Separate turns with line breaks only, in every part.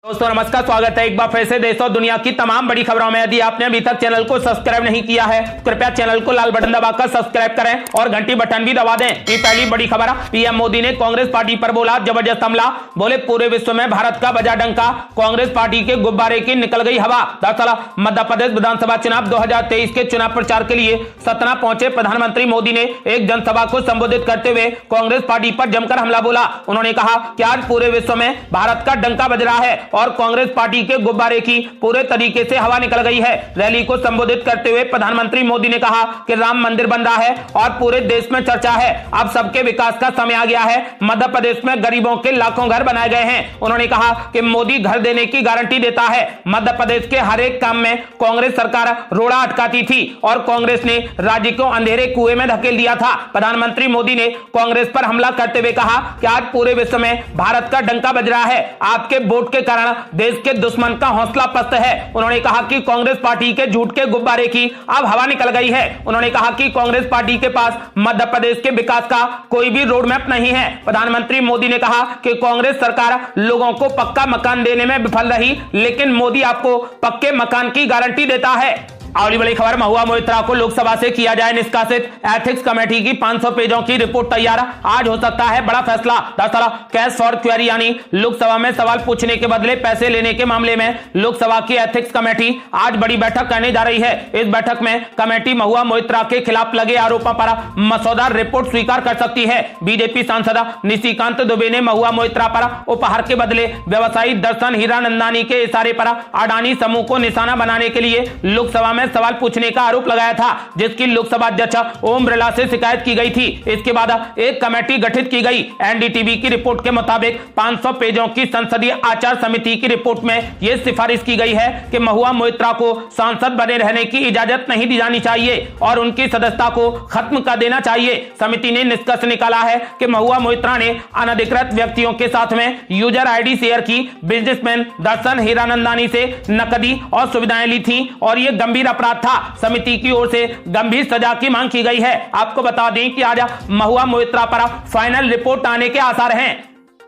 दोस्तों नमस्कार, स्वागत है एक बार फिर से देश और दुनिया की तमाम बड़ी खबरों में। यदि आपने अभी तक चैनल को सब्सक्राइब नहीं किया है तो कृपया चैनल को लाल बटन दबाकर सब्सक्राइब करें और घंटी बटन भी दबा दें। ये पहली बड़ी खबर, पीएम मोदी ने कांग्रेस पार्टी पर बोला जबरदस्त हमला। बोले पूरे विश्व में भारत का बजा डंका, कांग्रेस पार्टी के गुब्बारे की निकल गई हवा। दरअसल मध्य प्रदेश विधानसभा चुनाव 2023 के चुनाव प्रचार के लिए सतना पहुंचे प्रधानमंत्री मोदी ने एक जनसभा को संबोधित करते हुए कांग्रेस पार्टी पर जमकर हमला बोला। उन्होंने कहा कि आज पूरे विश्व में भारत का डंका बज रहा है और कांग्रेस पार्टी के गुब्बारे की पूरे तरीके से हवा निकल गई है। रैली को संबोधित करते हुए प्रधानमंत्री मोदी ने कहा कि राम मंदिर बन रहा है और पूरे देश में चर्चा है, अब सबके विकास का समय आ गया है। मध्य प्रदेश में गरीबों के लाखों घर बनाए गए हैं। उन्होंने कहा कि मोदी घर देने की गारंटी देता है। मध्य प्रदेश के हर एक काम में कांग्रेस सरकार रोड़ा अटकाती थी और कांग्रेस ने राज्य को अंधेरे कुएं में धकेल दिया था। प्रधानमंत्री मोदी ने कांग्रेस पर हमला करते हुए कहा कि आज पूरे विश्व में भारत का डंका बज रहा है। आपके वोट के कारण देश के दुश्मन का हौसला पस्त है। उन्होंने कहा कि कांग्रेस पार्टी के झूठ के गुब्बारे की अब हवा निकल गई है। उन्होंने कहा कि कांग्रेस पार्टी के पास मध्य प्रदेश के विकास का कोई भी रोड मैप नहीं है। प्रधानमंत्री मोदी ने कहा कि कांग्रेस सरकार लोगों को पक्का मकान देने में विफल रही, लेकिन मोदी आपको पक्के मकान की गारंटी देता है। अगली बड़ी खबर, महुआ मोइत्रा को लोकसभा से किया जाए निष्कासित। एथिक्स कमेटी की 500 पेजों की रिपोर्ट तैयार, आज हो सकता है बड़ा फैसला। दरअसल कैश फॉर क्वेरी यानी लोकसभा में सवाल पूछने के बदले पैसे लेने के मामले में लोकसभा की एथिक्स कमेटी आज बड़ी बैठक करने जा रही है। इस बैठक में कमेटी महुआ मोइत्रा के खिलाफ लगे आरोपों पर मसौदा रिपोर्ट स्वीकार कर सकती है। बीजेपी सांसद निशिकांत दुबे ने महुआ मोइत्रा पर उपहार के बदले व्यवसायी दर्शन हीरानंदानी के इशारे पर अडानी समूह को निशाना बनाने के लिए लोकसभा सवाल पूछने का आरोप लगाया था, जिसकी लोकसभा अध्यक्ष ओम बिरला से शिकायत की गई थी। इसके बाद एक कमेटी गठित की गई। एनडीटीवी की रिपोर्ट के मुताबिक 500 पेजों की संसदीय आचार समिति की रिपोर्ट में यह सिफारिश की गई है कि महुआ मोइत्रा को सांसद बने रहने की इजाजत नहीं दी जानी चाहिए और उनकी सदस्यता को खत्म कर देना चाहिए। समिति ने निष्कर्ष निकाला है कि महुआ मोइत्रा ने अनधिकृत व्यक्तियों के साथ में यूजर आईडी शेयर की, बिजनेसमैन दर्शन हीरानंदानी से नकदी और सुविधाएं ली थी और यह गंभीर अपराध था। समिति की ओर से गंभीर सजा की मांग की गई है। आपको बता दें कि आज महुआ मोइत्रा पर फाइनल रिपोर्ट आने के आसार हैं।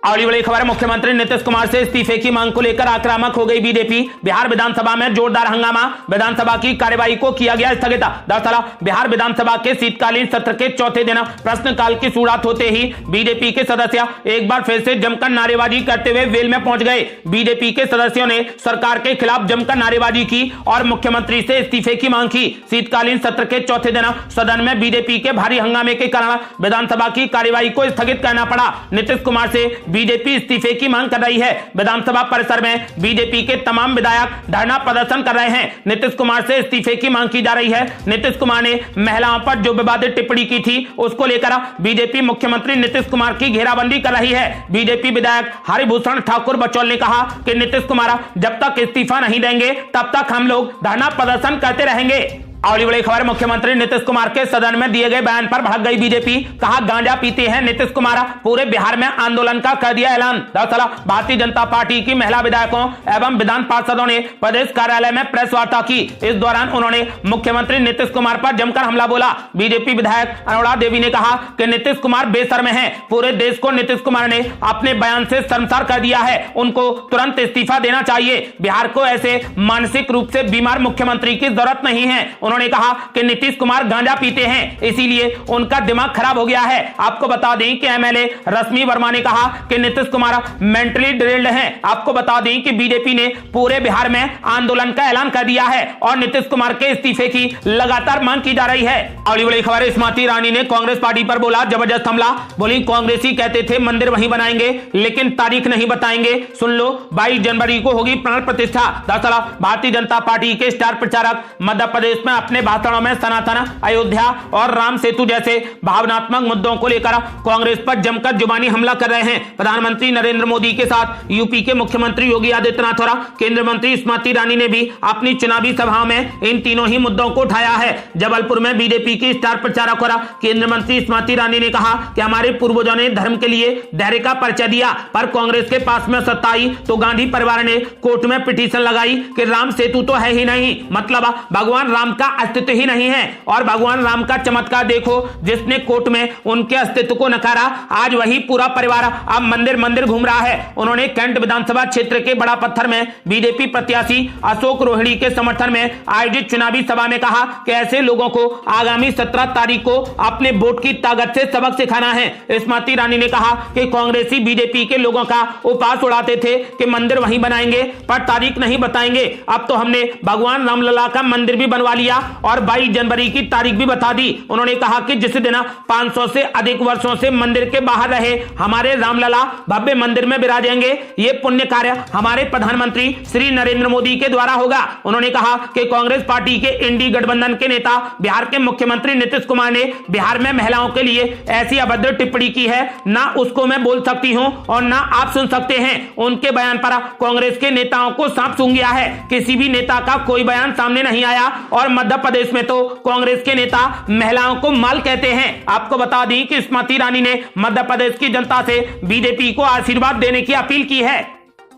अगली बड़ी खबर, मुख्यमंत्री नीतीश कुमार से इस्तीफे की मांग को लेकर आक्रामक हो गई बीजेपी। बिहार विधानसभा में जोरदार हंगामा, विधानसभा की कार्यवाही को किया गया स्थगित। दरअसल बिहार विधानसभा के शीतकालीन सत्र के चौथे दिन प्रश्नकाल की शुरुआत होते ही बीजेपी के सदस्य एक बार फिर से जमकर नारेबाजी करते हुए वेल में पहुंच गए। बीजेपी के सदस्यों ने सरकार के खिलाफ जमकर नारेबाजी की और मुख्यमंत्री से इस्तीफे की मांग की। शीतकालीन सत्र के चौथे दिन सदन में बीजेपी के भारी हंगामे के कारण विधानसभा की कार्यवाही को स्थगित करना पड़ा। नीतीश कुमार से बीजेपी इस्तीफे की मांग कर रही है। विधानसभा परिसर में बीजेपी के तमाम विधायक धरना प्रदर्शन कर रहे हैं। नीतीश कुमार से इस्तीफे की मांग की जा रही है। नीतीश कुमार ने महिलाओं पर जो विवादित टिप्पणी की थी उसको लेकर बीजेपी मुख्यमंत्री नीतीश कुमार की घेराबंदी कर रही है। बीजेपी विधायक हरिभूषण ठाकुर बचौल ने कहा कि नीतीश कुमार जब तक इस्तीफा नहीं देंगे तब तक हम लोग धरना प्रदर्शन करते रहेंगे। अगली बड़ी खबर, मुख्यमंत्री नीतीश कुमार के सदन में दिए गए बयान पर भड़क गई बीजेपी। कहा गांजा पीते हैं नीतीश कुमार, पूरे बिहार में आंदोलन का कर दिया ऐलान। दरअसल भारतीय जनता पार्टी की महिला विधायकों एवं विधान पार्षदों ने प्रदेश कार्यालय में प्रेस वार्ता की। इस दौरान उन्होंने मुख्यमंत्री नीतीश कुमार पर जमकर हमला बोला। बीजेपी विधायक अनुराग देवी ने कहा कि नीतीश कुमार बेशर्म है। पूरे देश को नीतीश कुमार ने अपने बयान से शर्मसार कर दिया है। उनको तुरंत इस्तीफा देना चाहिए। बिहार को ऐसे मानसिक रूप से बीमार मुख्यमंत्री की जरूरत नहीं है। उन्होंने कहा कि नीतीश कुमार गांजा पीते हैं, इसीलिए उनका दिमाग खराब हो गया है। आपको बता दें कि एमएलए रश्मि वर्मा ने कहा कि नीतीश कुमार मेंटली ड्रिल्ड हैं। आपको बता दें कि बीजेपी ने पूरे बिहार में आंदोलन का ऐलान कर दिया है और नीतीश कुमार के इस्तीफे की लगातार मांग की जा रही है। अगली बड़ी खबर, स्मृति ईरानी ने कांग्रेस पार्टी पर बोला जबरदस्त हमला। बोली कांग्रेसी कहते थे मंदिर वहीं बनाएंगे लेकिन तारीख नहीं बताएंगे। सुन लो 22 जनवरी को होगी प्राण प्रतिष्ठा। दरअसल भारतीय जनता पार्टी के स्टार प्रचारक मध्य प्रदेश में अपने भाषणों में सनातन, अयोध्या और राम सेतु जैसे भावनात्मक मुद्दों को लेकर कांग्रेस पर जमकर जुबानी हमला कर रहे हैं। प्रधानमंत्री नरेंद्र मोदी के साथ यूपी के मुख्यमंत्री योगी आदित्यनाथ और केंद्रीय मंत्री स्मृति ईरानी ने भी अपनी चुनावी सभाओं में इन तीनों ही मुद्दों को उठाया है। जबलपुर में बीजेपी की स्टार प्रचारक और केंद्रीय मंत्री स्मृति ईरानी ने कहा कि हमारे पूर्वजों ने धर्म के लिए धैर्य का परिचय दिया, पर कांग्रेस के पास में सत्ता आई तो गांधी परिवार ने कोर्ट में पिटीशन लगाई कि राम सेतु तो है ही नहीं, मतलब भगवान राम का अस्तित्व ही नहीं है। और भगवान राम का चमत्कार देखो, जिसने कोर्ट में उनके अस्तित्व को नकारा, आज वही पूरा परिवार अब मंदिर मंदिर घूम रहा है। उन्होंने कैंट विधानसभा क्षेत्र के बड़ा पत्थर में बीजेपी प्रत्याशी अशोक रोहिणी के समर्थन में आयोजित चुनावी सभा में कहा कि ऐसे लोगों को आगामी 17 तारीख को अपने वोट की ताकत से सबक सिखाना है। स्मृति ईरानी ने कहा कि कांग्रेसी बीजेपी के लोगों का उपहास उड़ाते थे कि मंदिर वहीं बनाएंगे पर तारीख नहीं बताएंगे। अब तो हमने भगवान रामलला का मंदिर भी बनवा लिया और 22 जनवरी की तारीख भी बता दी। उन्होंने कहा कि जिस दिन 500 से अधिक वर्षों से मंदिर के बाहर रहे हमारे रामलला भव्य मंदिर में विराजेंगे। ये पुण्य कार्य हमारे प्रधानमंत्री श्री नरेंद्र मोदी के द्वारा होगा। उन्होंने कहा कि कांग्रेस पार्टी के इंडी गठबंधन के नेता बिहार के मुख्यमंत्री नीतीश कुमार ने बिहार में महिलाओं के लिए ऐसी अभद्र टिप्पणी की है, ना उसको मैं बोल सकती हूं और ना आप सुन सकते हैं। उनके बयान पर कांग्रेस के नेताओं को सांप सूंघ गया है। किसी भी नेता का कोई बयान सामने नहीं आया और मध्य प्रदेश में तो कांग्रेस के नेता महिलाओं को माल कहते हैं। आपको बता दी कि स्मृति ईरानी ने मध्य प्रदेश की जनता से बीजेपी को आशीर्वाद देने की अपील की है।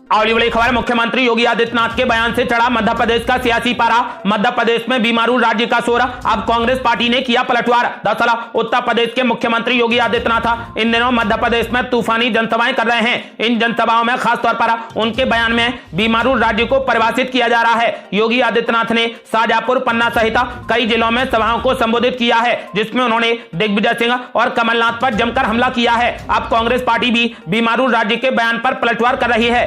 अगली बड़ी खबर, मुख्यमंत्री योगी आदित्यनाथ के बयान से चढ़ा मध्य प्रदेश का सियासी पारा। मध्य प्रदेश में बीमारू राज्य का शोर, अब कांग्रेस पार्टी ने किया पलटवार। दरअसल उत्तर प्रदेश के मुख्यमंत्री योगी आदित्यनाथ इन दिनों मध्य प्रदेश में तूफानी जनसभाएं कर रहे हैं। इन जनसभाओं में खासतौर पर उनके बयान में बीमारू राज्य को परिभाषित किया जा रहा है। योगी आदित्यनाथ ने शाहजहांपुर, पन्ना सहित कई जिलों में सभाओं को संबोधित किया है, जिसमें उन्होंने दिग्विजय सिंह और कमलनाथ पर जमकर हमला किया है। अब कांग्रेस पार्टी भी बीमारू राज्य के बयान पर पलटवार कर रही है।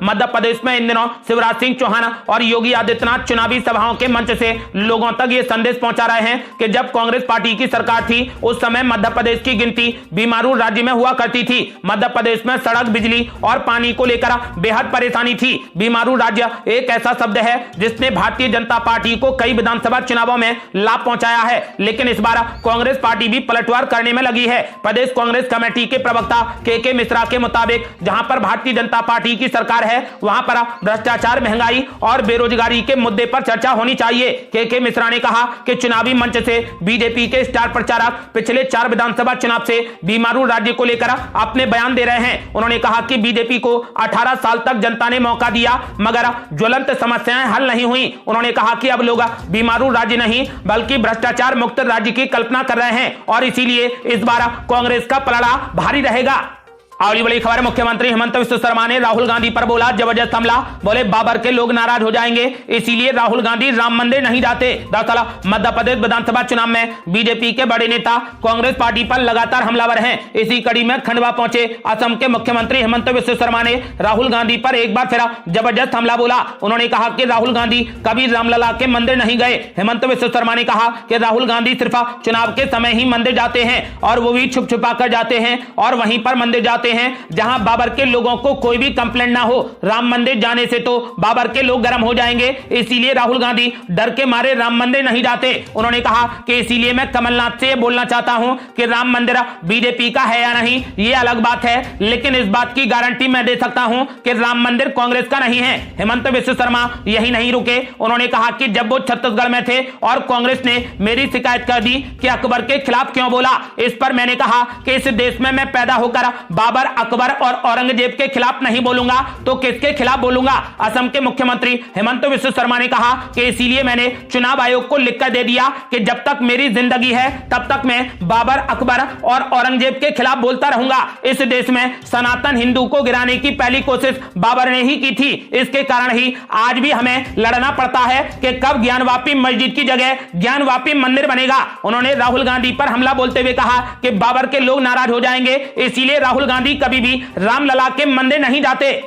मध्य प्रदेश में इन दिनों शिवराज सिंह चौहान और योगी आदित्यनाथ चुनावी सभाओं के मंच से लोगों तक ये संदेश पहुंचा रहे हैं कि जब कांग्रेस पार्टी की सरकार थी उस समय मध्य प्रदेश की गिनती बीमारू राज्य में हुआ करती थी। मध्य प्रदेश में सड़क, बिजली और पानी को लेकर बेहद परेशानी थी। बीमारू राज्य एक ऐसा शब्द है जिसने भारतीय जनता पार्टी को कई विधानसभा चुनावों में लाभ पहुंचाया है, लेकिन इस बार कांग्रेस पार्टी भी पलटवार करने में लगी है। प्रदेश कांग्रेस कमेटी के प्रवक्ता के मिश्रा के मुताबिक जहां पर भारतीय जनता पार्टी की सरकार है वहां पर भ्रष्टाचार, महंगाई और बेरोजगारी के मुद्दे पर चर्चा होनी चाहिए। के मिश्रा ने कहा कि चुनावी मंच से बीजेपी के स्टार प्रचारक पिछले 4 विधानसभा चुनाव से बीमारू राज्य को लेकर अपने बयान दे रहे हैं। उन्होंने कहा कि बीजेपी को 18 साल तक जनता ने मौका दिया मगर ज्वलंत समस्याएं हल नहीं हुई। उन्होंने कहा कि अब लोग बीमारू राज्य नहीं बल्कि भ्रष्टाचार मुक्त राज्य की कल्पना कर रहे हैं और इसीलिए इस बार कांग्रेस का पलड़ा भारी रहेगा। अगली बड़ी खबर, मुख्यमंत्री हेमंत बिस्वा शर्मा ने राहुल गांधी पर बोला जबरदस्त हमला। बोले बाबर के लोग नाराज हो जाएंगे, इसीलिए राहुल गांधी राम मंदिर नहीं जाते। दरअसल मध्य प्रदेश विधानसभा चुनाव में बीजेपी के बड़े नेता कांग्रेस पार्टी पर लगातार हमलावर हैं। इसी कड़ी में खंडवा पहुंचे असम के मुख्यमंत्री हेमंत बिस्वा शर्मा ने राहुल गांधी पर एक बार फिर जबरदस्त हमला बोला। उन्होंने कहा कि राहुल गांधी कभी रामलला के मंदिर नहीं गए। हेमंत बिस्वा शर्मा ने कहा कि राहुल गांधी सिर्फ चुनाव के समय ही मंदिर जाते हैं और वो भी छुप छुपा कर जाते हैं और वहीं पर मंदिर जाते हैं जहां बाबर के लोगों को कोई भी कंप्लेंट ना हो। राम मंदिर जाने से तो बाबर के लोग गर्म हो जाएंगे, इसीलिए राहुल गांधी डर के मारे राम मंदिर नहीं जाते। उन्होंने कहा कि इसीलिए मैं कमलनाथ से बोलना चाहता हूं कि राम मंदिर बीजेपी का है या नहीं ये अलग बात है, लेकिन इस बात की गारंटी मैं दे सकता हूं कि राम मंदिर कांग्रेस का नहीं है। हेमंत बिस्वा शर्मा यही नहीं रुके, उन्होंने कहा कि जब वो छत्तीसगढ़ में थे और कांग्रेस ने मेरी शिकायत कर दी कि अकबर के खिलाफ क्यों बोला, इस पर मैंने कहा कि इस देश में मैं पैदा होकर बाबर, अकबर और औरंगजेब के खिलाफ नहीं बोलूंगा तो किसके खिलाफ बोलूंगा। असम के मुख्यमंत्री हेमंत बिस्वा शर्मा ने कहा कि इसीलिए मैंने चुनाव आयोग को लिखकर दे दिया कि जब तक मेरी जिंदगी है तब तक मैं बाबर, अकबर और औरंगजेब के खिलाफ बोलता रहूंगा। इस देश में सनातन हिंदू को गिराने की पहली कोशिश बाबर ने ही की थी। इसके कारण ही आज भी हमें लड़ना पड़ता है कि कब ज्ञानवापी मस्जिद की जगह ज्ञानवापी मंदिर बनेगा। उन्होंने राहुल गांधी पर हमला बोलते हुए कहा कि बाबर के लोग नाराज हो जाएंगे, इसीलिए राहुल गांधी कभी भी रामलला के मंदिर नहीं जाते।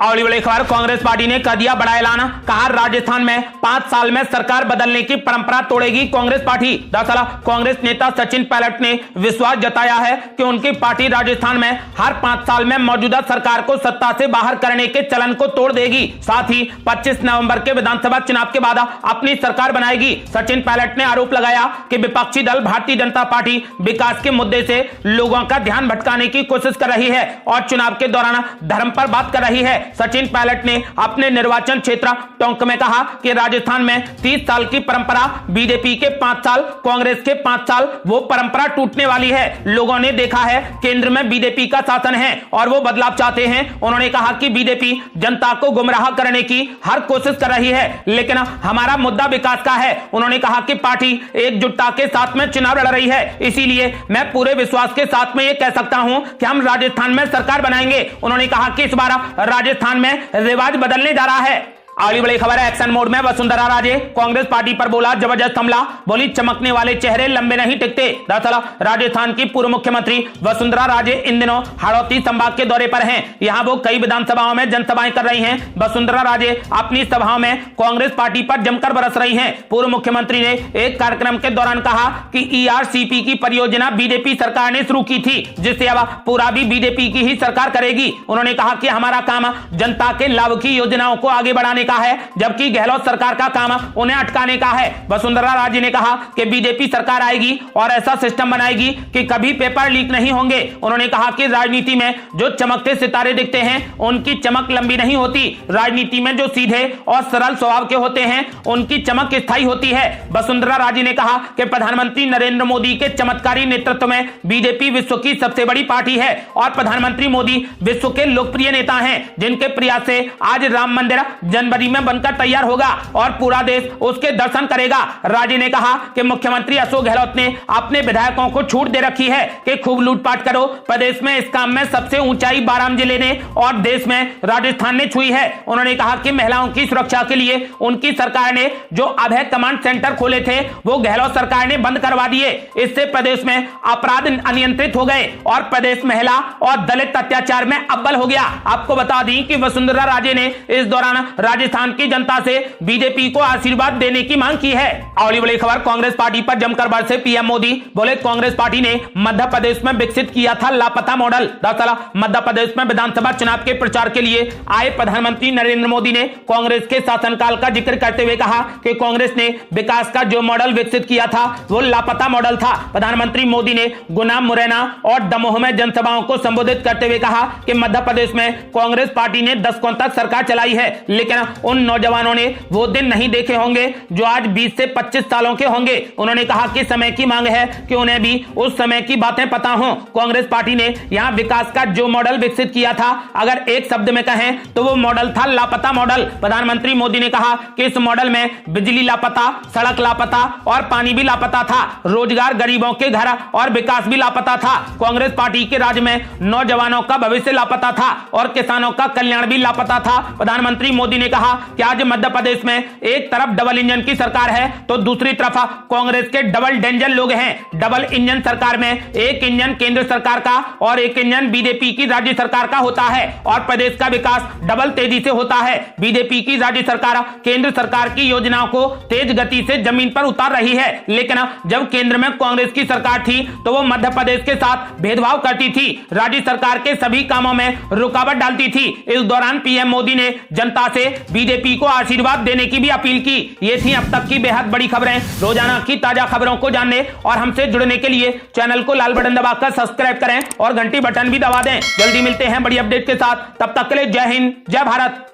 अगली बड़ी खबर, कांग्रेस पार्टी ने कर दिया बड़ा ऐलान। कहा राजस्थान में 5 साल में सरकार बदलने की परंपरा तोड़ेगी कांग्रेस पार्टी। दरअसल कांग्रेस नेता सचिन पायलट ने विश्वास जताया है कि उनकी पार्टी राजस्थान में हर 5 साल में मौजूदा सरकार को सत्ता से बाहर करने के चलन को तोड़ देगी, साथ ही 25 नवंबर के विधानसभा चुनाव के बाद अपनी सरकार बनाएगी। सचिन पायलट ने आरोप लगाया कि विपक्षी दल भारतीय जनता पार्टी विकास के मुद्दे से लोगों का ध्यान भटकाने की कोशिश कर रही है और चुनाव के दौरान धर्म पर बात कर रही है। सचिन पायलट ने अपने निर्वाचन क्षेत्र टोंक में कहा कि राजस्थान में 30 साल की परंपरा, बीजेपी के 5 साल, कांग्रेस के 5 साल, वो परंपरा टूटने वाली है। लोगों ने देखा है केंद्र में बीजेपी का शासन है और वो बदलाव चाहते हैं। उन्होंने कहा कि बीजेपी जनता को गुमराह करने की हर कोशिश कर रही है, लेकिन हमारा मुद्दा विकास का है। उन्होंने कहा कि पार्टी एकजुटता के साथ में चुनाव लड़ रही है, इसीलिए मैं पूरे विश्वास के साथ में ये कह सकता हूं कि हम राजस्थान में सरकार बनाएंगे। उन्होंने कहा कि इस बार राजस्थान में रिवाज बदलने जा रहा है। अगली बड़ी खबर है एक्शन मोड में वसुंधरा राजे कांग्रेस पार्टी पर बोला जबरदस्त हमला, बोली चमकने वाले चेहरे लंबे नहीं टिकते। दरअसल राजस्थान की पूर्व मुख्यमंत्री वसुंधरा राजे इन दिनों हाड़ौती संभाग के दौरे पर हैं। यहां वो कई विधानसभाओं में जनसभाएं कर रही हैं। वसुंधरा राजे अपनी सभाओं में कांग्रेस पार्टी पर जमकर बरस रही हैं। पूर्व मुख्यमंत्री ने एक कार्यक्रम के दौरान कहा कि ERCP की परियोजना बीजेपी सरकार ने शुरू की थी, जिससे अब पूरा भी बीजेपी की ही सरकार करेगी। उन्होंने कहा कि हमारा काम जनता के लाभ की योजनाओं को आगे बढ़ाने का है, जबकि गहलोत सरकार का काम उन्हें अटकाने का है। वसुंधरा राजे ने कहा कि बीजेपी सरकार आएगी और ऐसा सिस्टम बनाएगी कि कभी पेपर लीक नहीं होंगे। उन्होंने कहा कि राजनीति में जो चमकते सितारे दिखते हैं उनकी चमक लंबी नहीं होती, राजनीति में जो सीधे और सरल स्वभाव के होते हैं उनकी चमक स्थायी होती है। वसुंधरा राजे ने कहा कि प्रधानमंत्री नरेंद्र मोदी के चमत्कारी नेतृत्व में बीजेपी विश्व की सबसे बड़ी पार्टी है और प्रधानमंत्री मोदी विश्व के लोकप्रिय नेता हैं, जिनके प्रयास से आज राम मंदिर जनवरी में बनकर तैयार होगा और पूरा देश उसके दर्शन करेगा। राजे ने कहा कि मुख्यमंत्री अशोक गहलोत ने अपने विधायकों को छूट दे रखी है कि खूब लूटपाट करो। प्रदेश में इस काम में सबसे ऊंचाई 12 जिले ने और देश में राजस्थान ने छुई है। उन्होंने कहा कि महिलाओं की सुरक्षा के लिए उनकी सरकार ने जो अभय कमांड सेंटर खोले थे वो गहलोत सरकार ने बंद करवा दिए। इससे प्रदेश में अपराध अनियंत्रित हो गए और प्रदेश महिला और दलित अत्याचार में अव्वल हो गया। आपको बता दें कि वसुंधरा राजे ने इस दौरान राजस्थान की जनता से बीजेपी को आशीर्वाद देने की मांग की है। अगली बड़ी खबर कांग्रेस पार्टी पर जमकर बरसे पीएम मोदी, बोले कांग्रेस पार्टी ने मध्य प्रदेश में विकसित किया था लापता मॉडल। दरअसल मध्य प्रदेश में विधानसभा चुनाव के प्रचार के लिए आए प्रधानमंत्री नरेंद्र मोदी ने कांग्रेस के शासनकाल का जिक्र करते हुए कहा कि कांग्रेस ने विकास का जो मॉडल विकसित किया था वो लापता मॉडल था। प्रधानमंत्री मोदी ने गुना, मुरैना और दमोह में जनसभाओं को संबोधित करते हुए कहा कि मध्य प्रदेश में कांग्रेस पार्टी ने दशकों तक सरकार चलाई है, लेकिन उन नौजवानों ने वो दिन नहीं देखे होंगे जो आज 20 से 25 सालों के होंगे। उन्होंने कहा कि समय की मांग है कि उन्हें भी उस समय की बातें पता हो। कांग्रेस पार्टी ने यहां विकास का जो मॉडल विकसित किया था, अगर एक शब्द में कहें तो वो मॉडल था लापता मॉडल। प्रधानमंत्री मोदी ने कहा कि इस मॉडल में बिजली लापता, सड़क लापता और पानी भी लापता था, रोजगार, गरीबों के घर और विकास भी लापता था। कांग्रेस पार्टी के राज्य में नौजवानों का भविष्य लापता था और किसानों का कल्याण भी लापता था। प्रधानमंत्री मोदी ने कहा कि आज मध्य प्रदेश में एक तरफ डबल इंजन की सरकार है तो दूसरी तरफ कांग्रेस के डबल डेंजर लोग हैं। डबल इंजन सरकार में एक इंजन केंद्र सरकार का और एक इंजन बीजेपी की राज्य सरकार का होता है और प्रदेश का विकास डबल तेजी से होता है। बीजेपी की राज्य सरकार केंद्र सरकार की योजनाओं को तेज गति से जमीन पर उतार रही है, लेकिन जब केंद्र में कांग्रेस की सरकार थी तो वो मध्य प्रदेश के साथ भेदभाव करती थी, राज्य सरकार के सभी कामों में रुकावट डालती थी। इस दौरान पीएम मोदी ने जनता से बीजेपी को आशीर्वाद देने की भी अपील की। ये थी अब तक की बेहद बड़ी खबरें। रोजाना की ताजा खबरों को जानने और हमसे जुड़ने के लिए चैनल को लाल बटन दबाकर सब्सक्राइब करें और घंटी बटन भी दबा दें। जल्दी मिलते हैं बड़ी अपडेट के साथ, तब तक के लिए जय हिंद, जय भारत।